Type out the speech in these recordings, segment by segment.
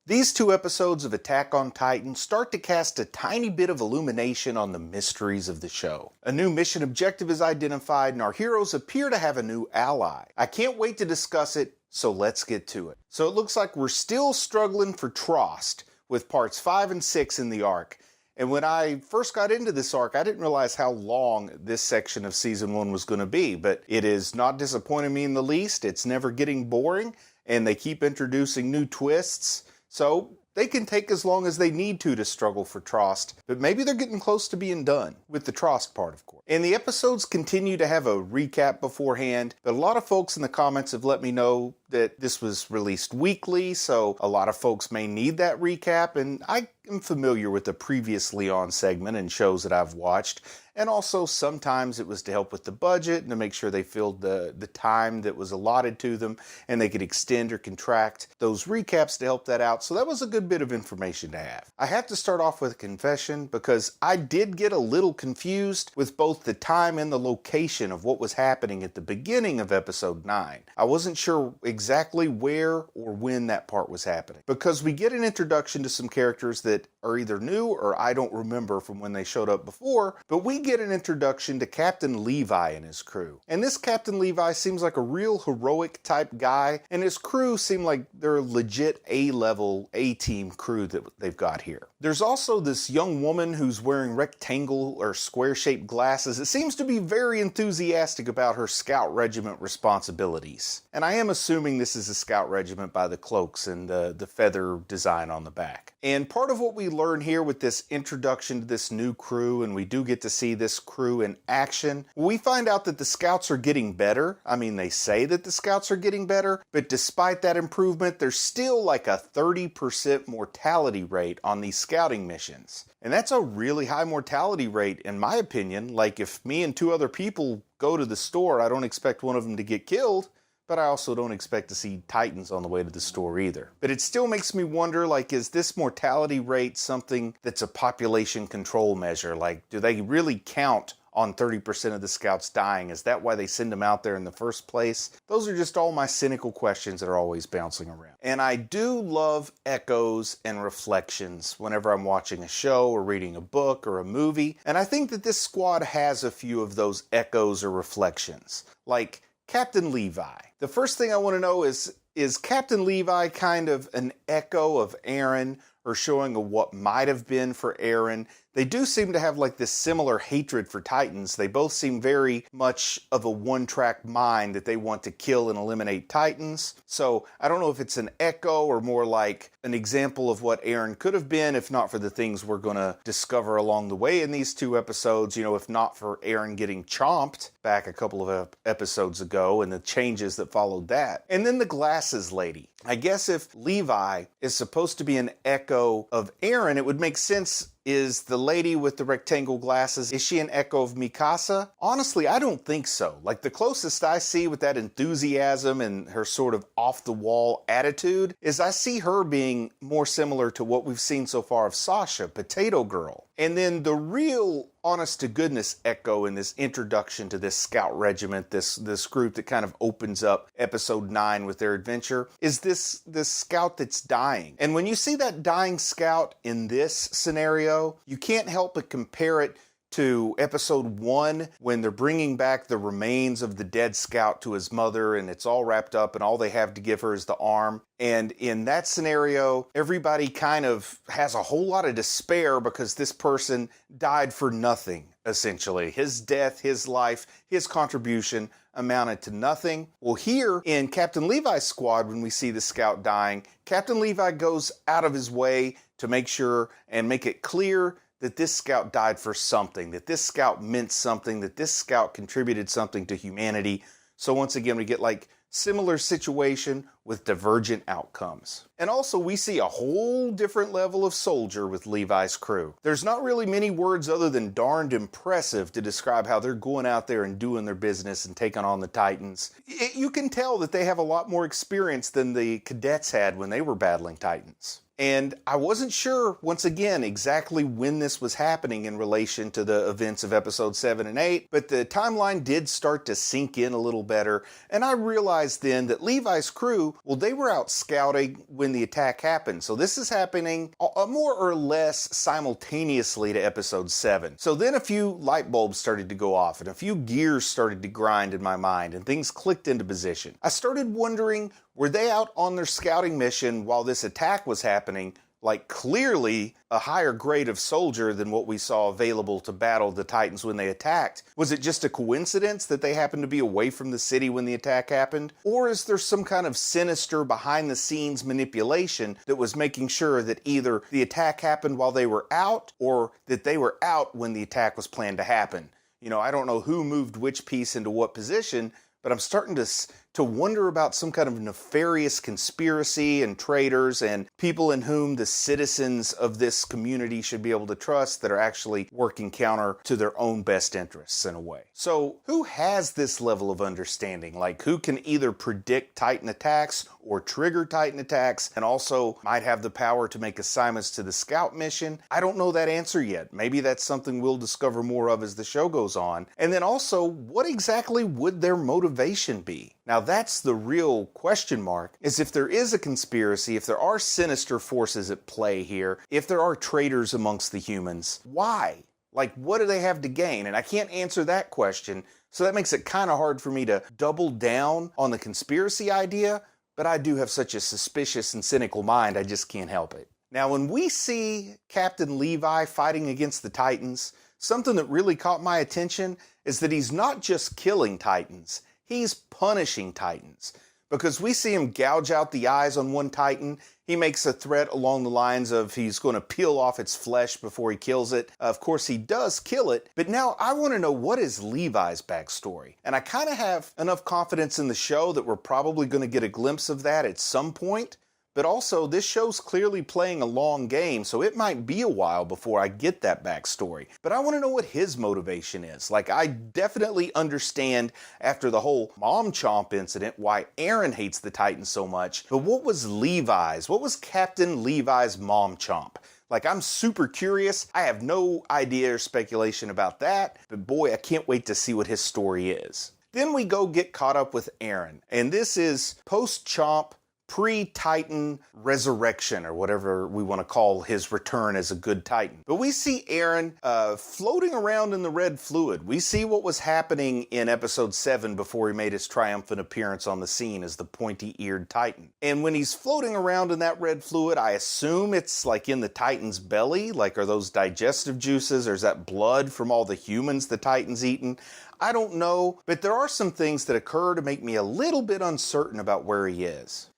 These two episodes of Attack on Titan start to cast a tiny bit of illumination on the mysteries of the show. A new mission objective is identified and our heroes appear to have a new ally. I can't wait to discuss it, so let's get to it. So it looks like we're still struggling for Trost with parts 5 and 6 in the arc. And when I first got into this arc, I didn't realize how long this section of Season 1 was going to be, but it is not disappointing me in the least. It's never getting boring, and they keep introducing new twists. So they can take as long as they need to struggle for Trost, but maybe they're getting close to being done, with the Trost part, of course. And the episodes continue to have a recap beforehand, but a lot of folks in the comments have let me know that this was released weekly, so a lot of folks may need that recap, and I am familiar with the previous Leon segment and shows that I've watched, and also sometimes it was to help with the budget and to make sure they filled the time that was allotted to them and they could extend or contract those recaps to help that out, so that was a good bit of information to have. I have to start off with a confession because I did get a little confused with both the time and the location of what was happening at the beginning of episode 9. I wasn't sure exactly where or when that part was happening, because we get an introduction to some characters that are either new or I don't remember from when they showed up before, but we get an introduction to Captain Levi and his crew. And this Captain Levi seems like a real heroic type guy, and his crew seem like they're a legit A-level, A-team crew that they've got here. There's also this young woman who's wearing rectangle or square-shaped glasses that seems to be very enthusiastic about her scout regiment responsibilities. And I am assuming this is a scout regiment by the cloaks and the feather design on the back. And part of what we learn here with this introduction to this new crew, and we do get to see this crew in action, we find out that the scouts are getting better. I mean, they say that the scouts are getting better, but despite that improvement, there's still like a 30% mortality rate on these scouting missions. And that's a really high mortality rate, in my opinion. Like, if me and 2 other people go to the store, I don't expect one of them to get killed, but I also don't expect to see Titans on the way to the store either. But it still makes me wonder, like, is this mortality rate something that's a population control measure? Like, do they really count on 30% of the scouts dying? Is that why they send them out there in the first place? Those are just all my cynical questions that are always bouncing around. And I do love echoes and reflections whenever I'm watching a show or reading a book or a movie. And I think that this squad has a few of those echoes or reflections. Like Captain Levi. The first thing I want to know is Captain Levi kind of an echo of Eren, or showing of what might have been for Eren? They do seem to have like this similar hatred for Titans. They both seem very much of a one-track mind that they want to kill and eliminate Titans. So I don't know if it's an echo or more like an example of what Eren could have been if not for the things we're going to discover along the way in these 2 episodes. You know, if not for Eren getting chomped back a couple of episodes ago and the changes that followed that. And then the glasses lady. I guess if Levi is supposed to be an echo of Eren, it would make sense. Is the lady with the rectangle glasses, is she an echo of Mikasa? Honestly, I don't think so. Like, the closest I see with that enthusiasm and her sort of off-the-wall attitude is I see her being more similar to what we've seen so far of Sasha, Potato Girl. And then the real honest-to-goodness echo in this introduction to this scout regiment, this group that kind of opens up episode 9 with their adventure, is this scout that's dying. And when you see that dying scout in this scenario, you can't help but compare it to episode 1 when they're bringing back the remains of the dead scout to his mother and it's all wrapped up and all they have to give her is the arm. And in that scenario, everybody kind of has a whole lot of despair because this person died for nothing, essentially. His death, his life, his contribution amounted to nothing. Well, here in Captain Levi's squad, when we see the scout dying, Captain Levi goes out of his way to make sure and make it clear that this scout died for something, that this scout meant something, that this scout contributed something to humanity. So once again, we get like similar situation with divergent outcomes. And also we see a whole different level of soldier with Levi's crew. There's not really many words other than darned impressive to describe how they're going out there and doing their business and taking on the Titans. You can tell that they have a lot more experience than the cadets had when they were battling Titans. And I wasn't sure, once again, exactly when this was happening in relation to the events of episode 7 and 8, but the timeline did start to sink in a little better, and I realized then that Levi's crew well, they were out scouting when the attack happened. So this is happening more or less simultaneously to episode 7. So then a few light bulbs started to go off and a few gears started to grind in my mind and things clicked into position. I started wondering, were they out on their scouting mission while this attack was happening? Like clearly a higher grade of soldier than what we saw available to battle the Titans when they attacked. Was it just a coincidence that they happened to be away from the city when the attack happened? Or is there some kind of sinister behind the scenes manipulation that was making sure that either the attack happened while they were out or that they were out when the attack was planned to happen? You know, I don't know who moved which piece into what position, but I'm starting to wonder about some kind of nefarious conspiracy and traitors and people in whom the citizens of this community should be able to trust that are actually working counter to their own best interests in a way. So who has this level of understanding? Like who can either predict Titan attacks or trigger Titan attacks and also might have the power to make assignments to the scout mission? I don't know that answer yet. Maybe that's something we'll discover more of as the show goes on. And then also, what exactly would their motivation be? Now that's the real question mark, is if there is a conspiracy, if there are sinister forces at play here, if there are traitors amongst the humans, why? Like, what do they have to gain? And I can't answer that question, so that makes it kind of hard for me to double down on the conspiracy idea, but I do have such a suspicious and cynical mind, I just can't help it. Now, when we see Captain Levi fighting against the Titans, something that really caught my attention is that he's not just killing Titans, he's punishing Titans. Because we see him gouge out the eyes on one Titan. He makes a threat along the lines of he's going to peel off its flesh before he kills it. Of course, he does kill it. But now I want to know, what is Levi's backstory? And I kind of have enough confidence in the show that we're probably going to get a glimpse of that at some point. But also, this show's clearly playing a long game, so it might be a while before I get that backstory. But I want to know what his motivation is. Like, I definitely understand after the whole mom chomp incident why Aaron hates the Titans so much. But what was Levi's? What was Captain Levi's mom chomp? Like, I'm super curious. I have no idea or speculation about that. But boy, I can't wait to see what his story is. Then we go get caught up with Aaron. And this is post-chomp, pre-Titan resurrection, or whatever we want to call his return as a good Titan. But we see Aaron floating around in the red fluid. We see what was happening in episode 7 before he made his triumphant appearance on the scene as the pointy-eared Titan. And when he's floating around in that red fluid, I assume it's like in the Titan's belly. Like, are those digestive juices, or is that blood from all the humans the Titan's eaten? I don't know, but there are some things that occur to make me a little bit uncertain about where he is.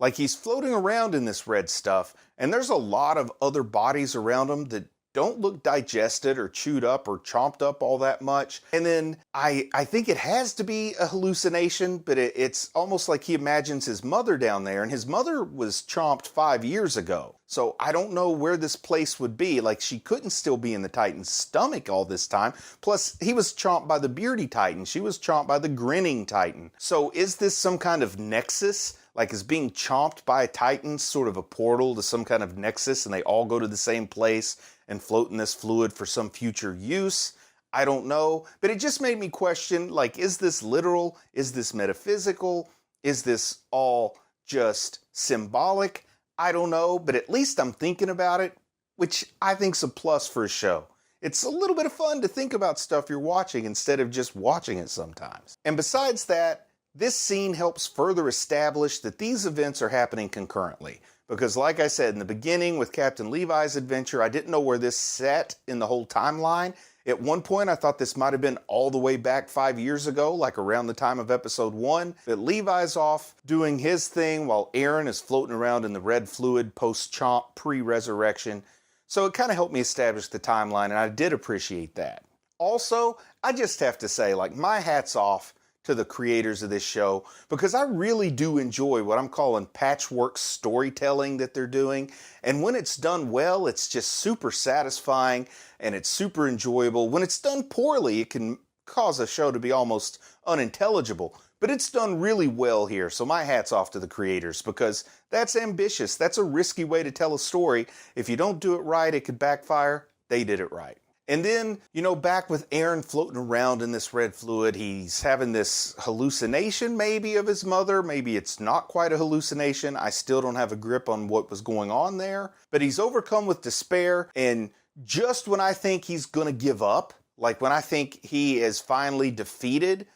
Like, he's floating around in this red stuff, and there's a lot of other bodies around him that don't look digested or chewed up or chomped up all that much. And then I think it has to be a hallucination, but it's almost like he imagines his mother down there, and his mother was chomped 5 years ago. So I don't know where this place would be. Like, she couldn't still be in the Titan's stomach all this time. Plus, he was chomped by the beardy Titan. She was chomped by the grinning Titan. So is this some kind of nexus? Like, is being chomped by a Titan sort of a portal to some kind of nexus, and they all go to the same place and float in this fluid for some future use? I don't know. But it just made me question, like, is this literal? Is this metaphysical? Is this all just symbolic? I don't know, but at least I'm thinking about it, which I think's a plus for a show. It's a little bit of fun to think about stuff you're watching instead of just watching it sometimes. And besides that, this scene helps further establish that these events are happening concurrently. Because like I said in the beginning with Captain Levi's adventure, I didn't know where this set in the whole timeline. At one point, I thought this might have been all the way back 5 years ago, like around the time of episode 1. But Levi's off doing his thing while Aaron is floating around in the red fluid post-chomp, pre-resurrection. So it kind of helped me establish the timeline, and I did appreciate that. Also, I just have to say, like, my hat's off to the creators of this show, because I really do enjoy what I'm calling patchwork storytelling that they're doing. And when it's done well, it's just super satisfying and it's super enjoyable. When it's done poorly, it can cause a show to be almost unintelligible. But it's done really well here, so my hat's off to the creators, because that's ambitious. That's a risky way to tell a story. If you don't do it right, it could backfire. They did it right. And then, back with Aaron floating around in this red fluid, he's having this hallucination maybe of his mother. Maybe it's not quite a hallucination. I still don't have a grip on what was going on there. But he's overcome with despair, and just when I think he's going to give up, like when I think he is finally defeated,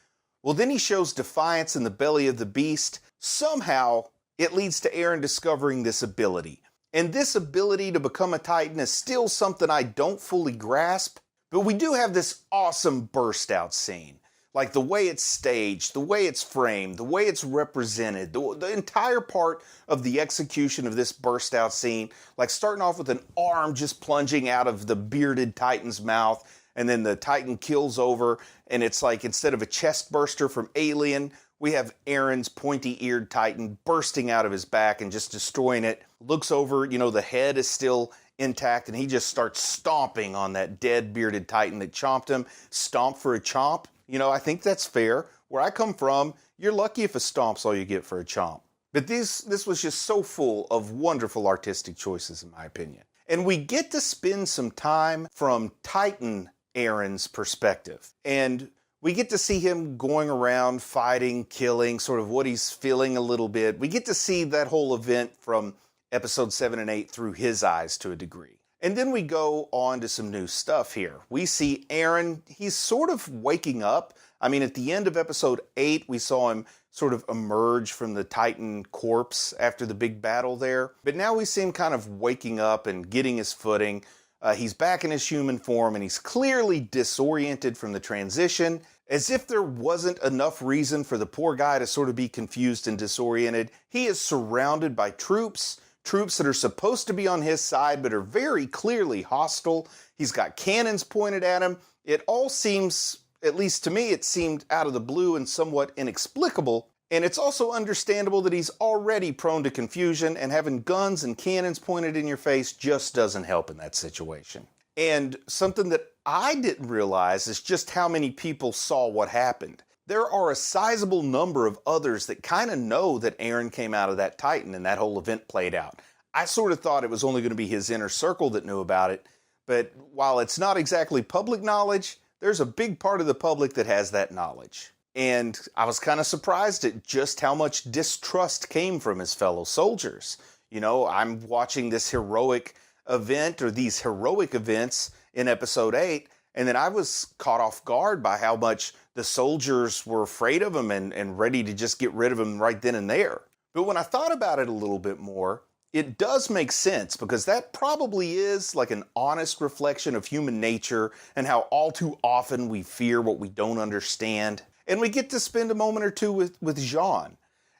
well, then he shows defiance in the belly of the beast. Somehow, it leads to Aaron discovering this ability. And this ability to become a Titan is still something I don't fully grasp, but we do have this awesome burst out scene. Like the way it's staged, the way it's framed, the way it's represented, the entire part of the execution of this burst out scene, like starting off with an arm just plunging out of the bearded Titan's mouth, and then the Titan keels over, and it's like instead of a chest burster from Alien, we have Aaron's pointy-eared Titan bursting out of his back and just destroying it. Looks over, the head is still intact, and he just starts stomping on that dead bearded Titan that chomped him. Stomp for a chomp. I think that's fair. Where I come from, you're lucky if a stomp's all you get for a chomp. But this was just so full of wonderful artistic choices, in my opinion. And we get to spend some time from Titan Aaron's perspective. And we get to see him going around, fighting, killing, sort of what he's feeling a little bit. We get to see that whole event from episode 7 and 8 through his eyes to a degree. And then we go on to some new stuff here. We see Aaron, he's sort of waking up. I mean, at the end of episode 8, we saw him sort of emerge from the Titan corpse after the big battle there. But now we see him kind of waking up and getting his footing. He's back in his human form, and he's clearly disoriented from the transition. As if there wasn't enough reason for the poor guy to sort of be confused and disoriented, he is surrounded by troops that are supposed to be on his side but are very clearly hostile. He's got cannons pointed at him. It all seems, at least to me, it seemed out of the blue and somewhat inexplicable. And it's also understandable that he's already prone to confusion, and having guns and cannons pointed in your face just doesn't help in that situation. And something that I didn't realize is just how many people saw what happened. There are a sizable number of others that kind of know that Aaron came out of that Titan and that whole event played out. I sort of thought it was only going to be his inner circle that knew about it, but while it's not exactly public knowledge, there's a big part of the public that has that knowledge. And I was kind of surprised at just how much distrust came from his fellow soldiers. I'm watching this heroic event, or these heroic events in episode 8, and then I was caught off guard by how much the soldiers were afraid of him and ready to just get rid of him right then and there. But when I thought about it a little bit more, it does make sense, because that probably is like an honest reflection of human nature and how all too often we fear what we don't understand. And we get to spend a moment or two with Jean.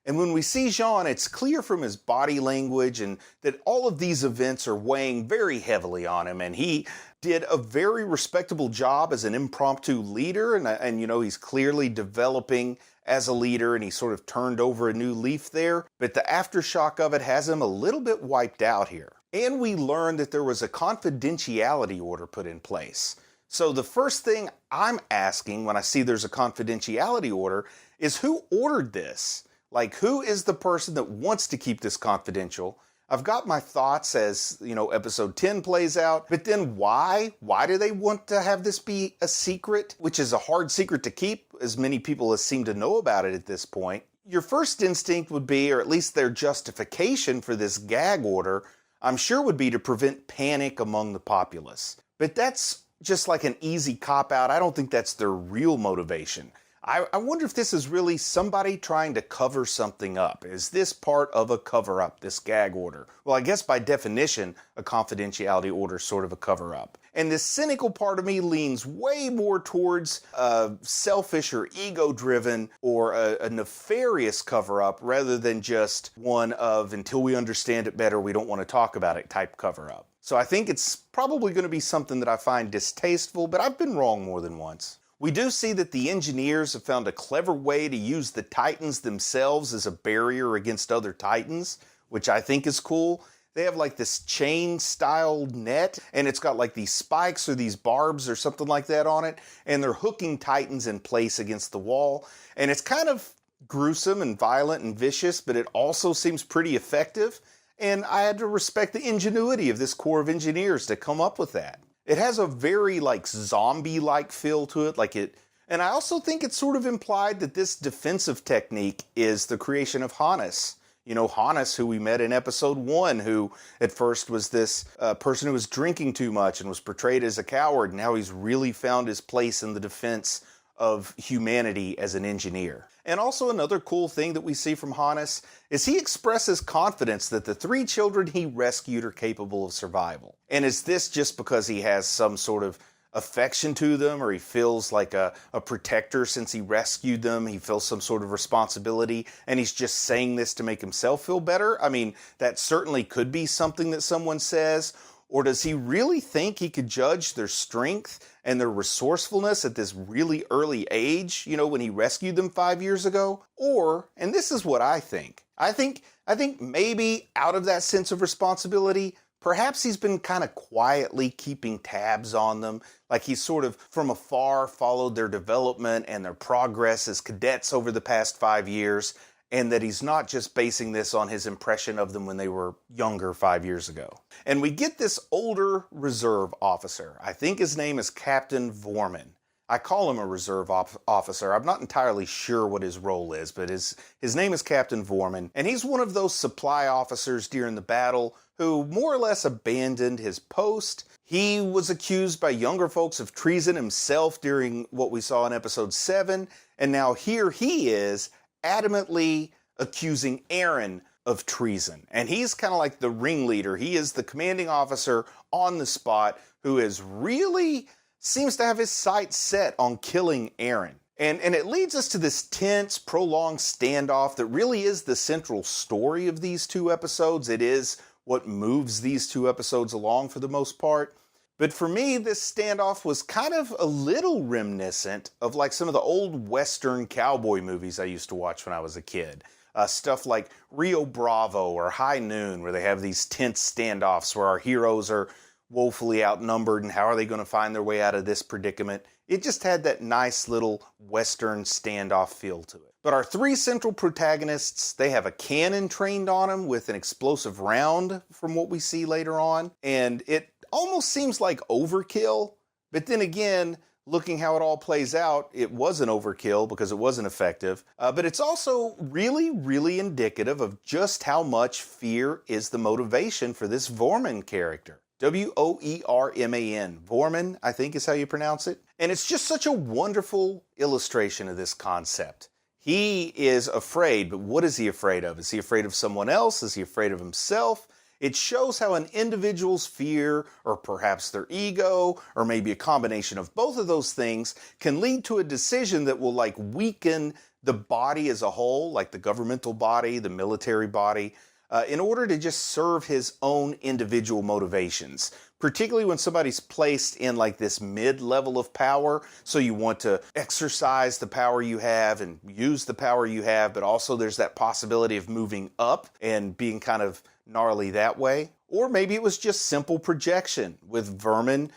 And when we see Jean, it's clear from his body language and that all of these events are weighing very heavily on him. And he did a very respectable job as an impromptu leader. And he's clearly developing as a leader, and he sort of turned over a new leaf there. But the aftershock of it has him a little bit wiped out here. And we learned that there was a confidentiality order put in place. So the first thing I'm asking when I see there's a confidentiality order is, who ordered this? Like, who is the person that wants to keep this confidential? I've got my thoughts as, episode 10 plays out, but then why? Why do they want to have this be a secret, which is a hard secret to keep, as many people seem to know about it at this point? Your first instinct would be, or at least their justification for this gag order, I'm sure would be to prevent panic among the populace. But that's just like an easy cop-out. I don't think that's their real motivation. I wonder if this is really somebody trying to cover something up. Is this part of a cover-up, this gag order? Well, I guess by definition, a confidentiality order is sort of a cover-up. And this cynical part of me leans way more towards a selfish or ego-driven or a nefarious cover-up, rather than just one of, until we understand it better, we don't want to talk about it type cover-up. So I think it's probably going to be something that I find distasteful, but I've been wrong more than once. We do see that the engineers have found a clever way to use the Titans themselves as a barrier against other Titans, which I think is cool. They have like this chain-style net, and it's got like these spikes or these barbs or something like that on it, and they're hooking Titans in place against the wall. And it's kind of gruesome and violent and vicious, but it also seems pretty effective. And I had to respect the ingenuity of this corps of engineers to come up with that. It has a very like zombie-like feel to it, and I also think it's sort of implied that this defensive technique is the creation of Hannes. You know, Hannes, who we met in episode 1, who at first was this person who was drinking too much and was portrayed as a coward. Now he's really found his place in the defense of humanity as an engineer. And also another cool thing that we see from Hannes is he expresses confidence that the 3 children he rescued are capable of survival. And is this just because he has some sort of affection to them, or he feels like a protector since he rescued them? He feels some sort of responsibility, and he's just saying this to make himself feel better? I mean, that certainly could be something that someone says. Or does he really think he could judge their strength and their resourcefulness at this really early age, you know, when he rescued them 5 years ago? Or, and this is what I think maybe out of that sense of responsibility, perhaps he's been kind of quietly keeping tabs on them, like he's sort of from afar followed their development and their progress as cadets over the past 5 years, and that he's not just basing this on his impression of them when they were younger 5 years ago. And we get this older reserve officer. I think his name is Captain Vorman. I call him a reserve officer. I'm not entirely sure what his role is, but his name is Captain Vorman, and he's one of those supply officers during the battle who more or less abandoned his post. He was accused by younger folks of treason himself during what we saw in episode 7, and now here he is adamantly accusing Aaron of treason. And he's kind of like the ringleader. He is the commanding officer on the spot who is really seems to have his sights set on killing Aaron. And it leads us to this tense, prolonged standoff that really is the central story of these 2 episodes. It is what moves these 2 episodes along for the most part. But for me, this standoff was kind of a little reminiscent of like some of the old Western cowboy movies I used to watch when I was a kid. Stuff like Rio Bravo or High Noon, where they have these tense standoffs where our heroes are woefully outnumbered and how are they going to find their way out of this predicament. It just had that nice little Western standoff feel to it. But our 3 central protagonists, they have a cannon trained on them with an explosive round from what we see later on. And it almost seems like overkill. But then again, looking how it all plays out, it wasn't overkill because it wasn't effective. But it's also really, really indicative of just how much fear is the motivation for this Vorman character. W-O-E-R-M-A-N. Vorman, I think is how you pronounce it. And it's just such a wonderful illustration of this concept. He is afraid, but what is he afraid of? Is he afraid of someone else? Is he afraid of himself? It shows how an individual's fear, or perhaps their ego, or maybe a combination of both of those things, can lead to a decision that will like weaken the body as a whole, like the governmental body, the military body, in order to just serve his own individual motivations. Particularly when somebody's placed in like this mid-level of power, so you want to exercise the power you have and use the power you have, but also there's that possibility of moving up and being kind of gnarly that way. Or maybe it was just simple projection, with Vermin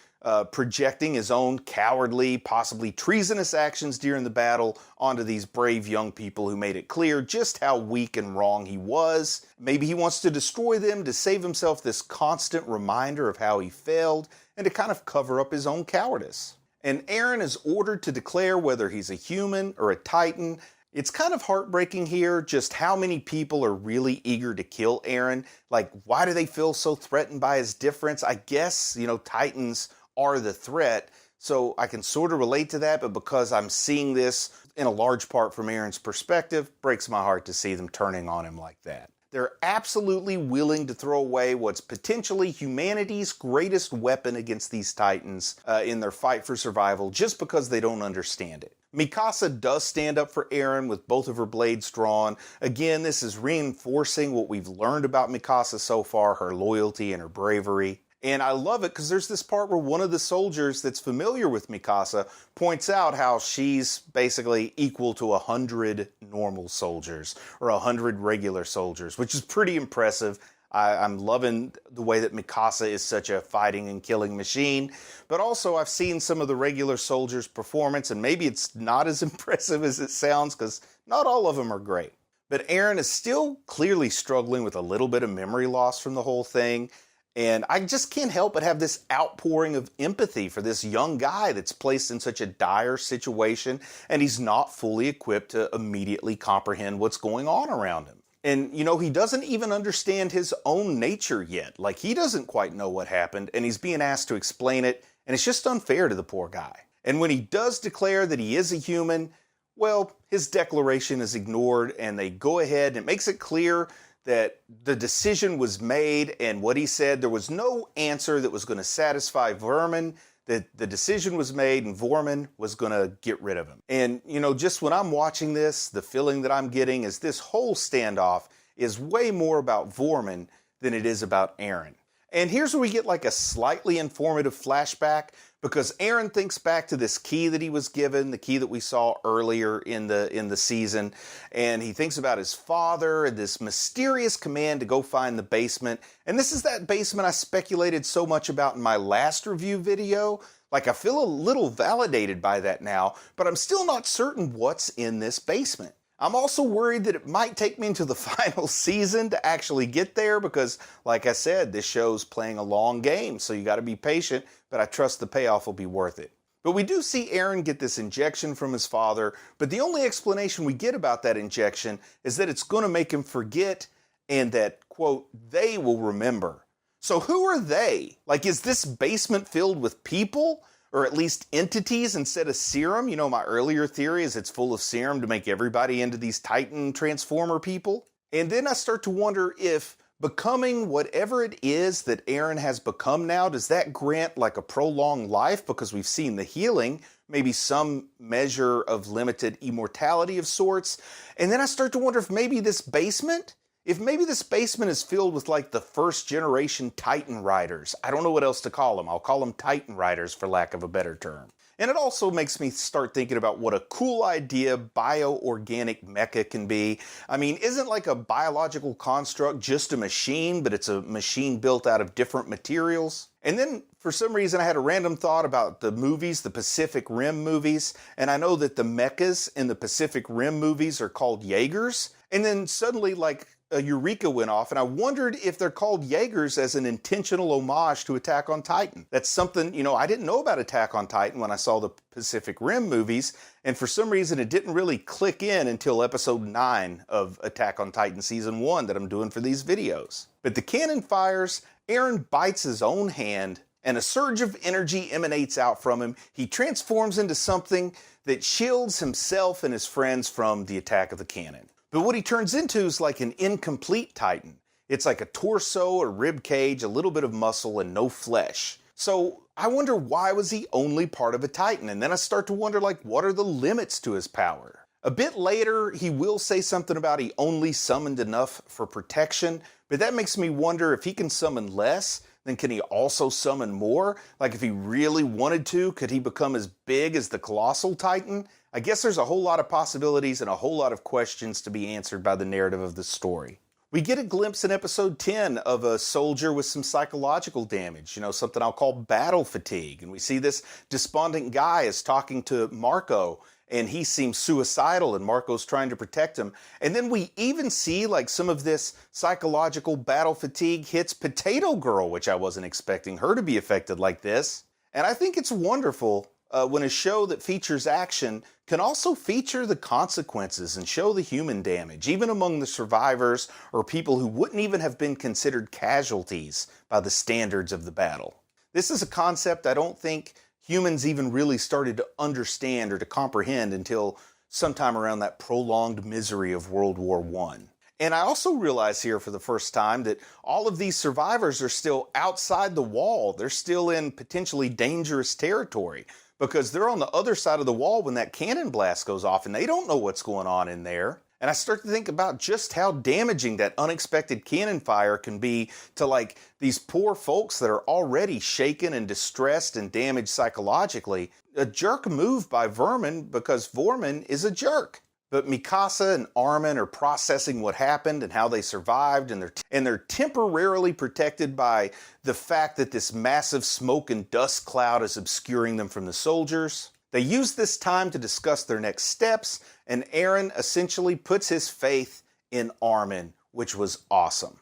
projecting his own cowardly, possibly treasonous actions during the battle onto these brave young people who made it clear just how weak and wrong he was. Maybe he wants to destroy them to save himself this constant reminder of how he failed and to kind of cover up his own cowardice. And Aaron is ordered to declare whether he's a human or a Titan. It's kind of heartbreaking here just how many people are really eager to kill Aaron. Like, why do they feel so threatened by his difference? I guess, Titans are the threat, so I can sort of relate to that, but because I'm seeing this in a large part from Aaron's perspective, breaks my heart to see them turning on him like that. They're absolutely willing to throw away what's potentially humanity's greatest weapon against these Titans in their fight for survival just because they don't understand it. Mikasa does stand up for Eren with both of her blades drawn. Again, this is reinforcing what we've learned about Mikasa so far, her loyalty and her bravery. And I love it because there's this part where one of the soldiers that's familiar with Mikasa points out how she's basically equal to 100 normal soldiers or 100 regular soldiers, which is pretty impressive. I'm loving the way that Mikasa is such a fighting and killing machine. But also I've seen some of the regular soldiers' performance, and maybe it's not as impressive as it sounds because not all of them are great. But Eren is still clearly struggling with a little bit of memory loss from the whole thing. And I just can't help but have this outpouring of empathy for this young guy that's placed in such a dire situation, and he's not fully equipped to immediately comprehend what's going on around him. And, he doesn't even understand his own nature yet. Like, he doesn't quite know what happened, and he's being asked to explain it, and it's just unfair to the poor guy. And when he does declare that he is a human, well, his declaration is ignored, and they go ahead, and it makes it clear that the decision was made, and what he said, there was no answer that was going to satisfy Vermin, that the decision was made and Vorman was going to get rid of him. And, just when I'm watching this, the feeling that I'm getting is this whole standoff is way more about Vorman than it is about Aaron. And here's where we get like a slightly informative flashback, because Aaron thinks back to this key that he was given, the key that we saw earlier in the season, and he thinks about his father and this mysterious command to go find the basement. And this is that basement I speculated so much about in my last review video. Like, I feel a little validated by that now, but I'm still not certain what's in this basement. I'm also worried that it might take me into the final season to actually get there because, like I said, this show's playing a long game, so you got to be patient, but I trust the payoff will be worth it. But we do see Aaron get this injection from his father, but the only explanation we get about that injection is that it's going to make him forget and that, quote, they will remember. So who are they? Like, is this basement filled with people? Or at least entities instead of serum? My earlier theory is it's full of serum to make everybody into these Titan Transformer people. And then I start to wonder if becoming whatever it is that Aaron has become now, does that grant like a prolonged life because we've seen the healing, maybe some measure of limited immortality of sorts? And then I start to wonder if maybe this basement is filled with like the first generation Titan riders. I don't know what else to call them. I'll call them Titan riders for lack of a better term. And it also makes me start thinking about what a cool idea bioorganic mecha can be. I mean, isn't like a biological construct just a machine, but it's a machine built out of different materials? And then for some reason I had a random thought about the movies, the Pacific Rim movies, and I know that the mechas in the Pacific Rim movies are called Jaegers. And then suddenly like a eureka went off, and I wondered if they're called Jaegers as an intentional homage to Attack on Titan. That's something, I didn't know about Attack on Titan when I saw the Pacific Rim movies, and for some reason it didn't really click in until episode 9 of Attack on Titan season 1 that I'm doing for these videos. But the cannon fires, Aaron bites his own hand, and a surge of energy emanates out from him. He transforms into something that shields himself and his friends from the attack of the cannon. But what he turns into is like an incomplete Titan. It's like a torso, a rib cage, a little bit of muscle, and no flesh. So I wonder, why was he only part of a Titan? And then I start to wonder, like, what are the limits to his power? A bit later, he will say something about he only summoned enough for protection, but that makes me wonder if he can summon less, then can he also summon more? Like, if he really wanted to, could he become as big as the Colossal Titan? I guess there's a whole lot of possibilities and a whole lot of questions to be answered by the narrative of the story. We get a glimpse in episode 10 of a soldier with some psychological damage, something I'll call battle fatigue. And we see this despondent guy is talking to Marco, and he seems suicidal, and Marco's trying to protect him. And then we even see like some of this psychological battle fatigue hits Potato Girl, which I wasn't expecting her to be affected like this. And I think it's wonderful when a show that features action can also feature the consequences and show the human damage, even among the survivors or people who wouldn't even have been considered casualties by the standards of the battle. This is a concept I don't think humans even really started to understand or to comprehend until sometime around that prolonged misery of World War I. And I also realize here for the first time that all of these survivors are still outside the wall. They're still in potentially dangerous territory, because they're on the other side of the wall when that cannon blast goes off, and they don't know what's going on in there. And I start to think about just how damaging that unexpected cannon fire can be to like these poor folks that are already shaken and distressed and damaged psychologically. A jerk move by Vermin, because Vorman is a jerk. But Mikasa and Armin are processing what happened and how they survived, and they're temporarily protected by the fact that this massive smoke and dust cloud is obscuring them from the soldiers. They use this time to discuss their next steps, and Aaron essentially puts his faith in Armin, which was awesome.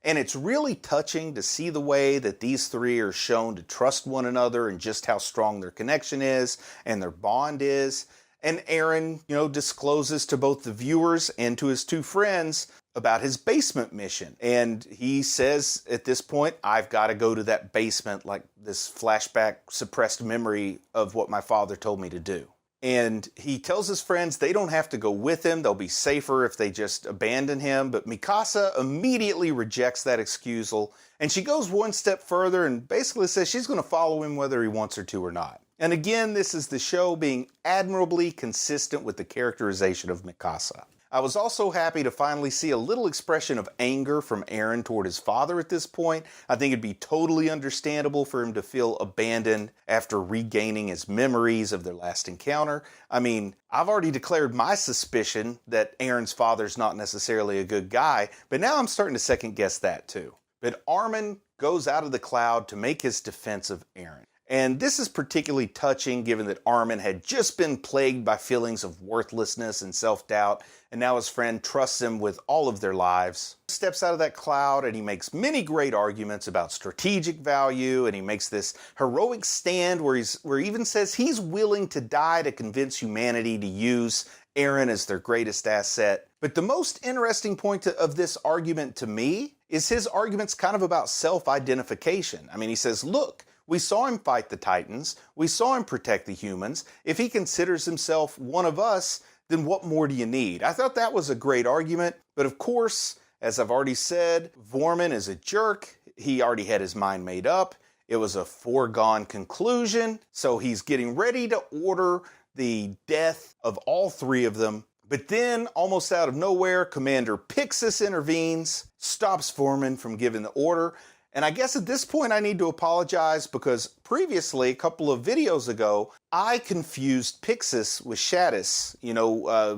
And it's really touching to see the way that these three are shown to trust one another and just how strong their connection is and their bond is. And Aaron, discloses to both the viewers and to his two friends about his basement mission. And he says at this point, I've got to go to that basement, like this flashback suppressed memory of what my father told me to do. And he tells his friends they don't have to go with him. They'll be safer if they just abandon him. But Mikasa immediately rejects that excusal. And she goes one step further and basically says she's going to follow him whether he wants her to or not. And again, this is the show being admirably consistent with the characterization of Mikasa. I was also happy to finally see a little expression of anger from Aaron toward his father at this point. I think it'd be totally understandable for him to feel abandoned after regaining his memories of their last encounter. I mean, I've already declared my suspicion that Aaron's father's not necessarily a good guy, but now I'm starting to second guess that too. But Armin goes out of the cloud to make his defense of Aaron. And this is particularly touching given that Armin had just been plagued by feelings of worthlessness and self-doubt, and now his friend trusts him with all of their lives. He steps out of that cloud and he makes many great arguments about strategic value, and he makes this heroic stand where he even says he's willing to die to convince humanity to use Aaron as their greatest asset. But the most interesting point of this argument to me is his argument's kind of about self-identification. I mean, he says, look, we saw him fight the Titans. We saw him protect the humans. If he considers himself one of us, then what more do you need? I thought that was a great argument. But of course, as I've already said, Vorman is a jerk. He already had his mind made up. It was a foregone conclusion. So he's getting ready to order the death of all three of them. But then, almost out of nowhere, Commander Pixis intervenes, stops Vorman from giving the order. And I guess at this point I need to apologize because previously, a couple of videos ago, I confused Pixis with Shadis,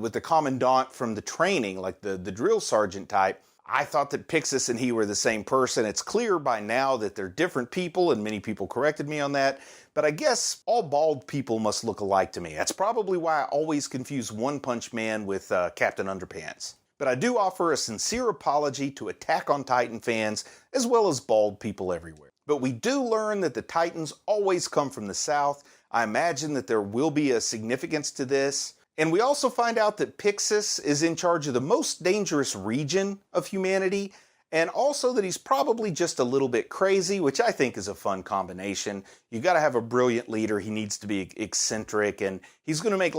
with the commandant from the training, like the drill sergeant type. I thought that Pixis and he were the same person. It's clear by now that they're different people, and many people corrected me on that. But I guess all bald people must look alike to me. That's probably why I always confuse One Punch Man with Captain Underpants. But I do offer a sincere apology to Attack on Titan fans, as well as bald people everywhere. But we do learn that the Titans always come from the south. I imagine that there will be a significance to this. And we also find out that Pixis is in charge of the most dangerous region of humanity, and also that he's probably just a little bit crazy, which I think is a fun combination. You gotta have a brilliant leader. He needs to be eccentric, and he's gonna make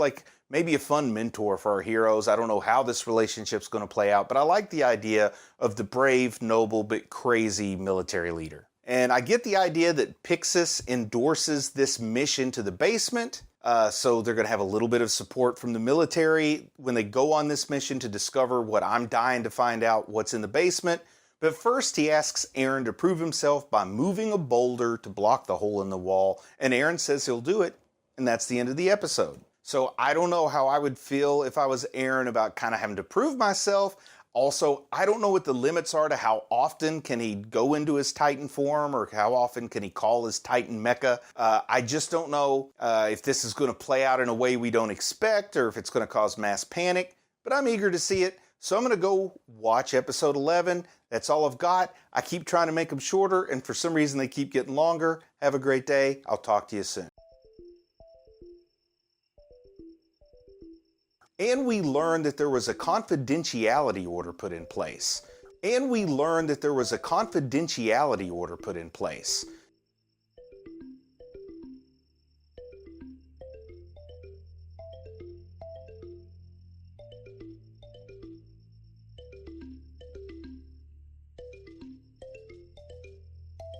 maybe a fun mentor for our heroes. I don't know how this relationship's going to play out, but I like the idea of the brave, noble, but crazy military leader. And I get the idea that Pixis endorses this mission to the basement, so they're going to have a little bit of support from the military when they go on this mission to discover what I'm dying to find out what's in the basement. But first he asks Aaron to prove himself by moving a boulder to block the hole in the wall, and Aaron says he'll do it, and that's the end of the episode. So I don't know how I would feel if I was Aaron about kind of having to prove myself. Also, I don't know what the limits are to how often can he go into his Titan form or how often can he call his Titan mecha. I just don't know if this is going to play out in a way we don't expect or if it's going to cause mass panic. But I'm eager to see it. So I'm going to go watch episode 11. That's all I've got. I keep trying to make them shorter, and for some reason they keep getting longer. Have a great day. I'll talk to you soon. And we learned that there was a confidentiality order put in place.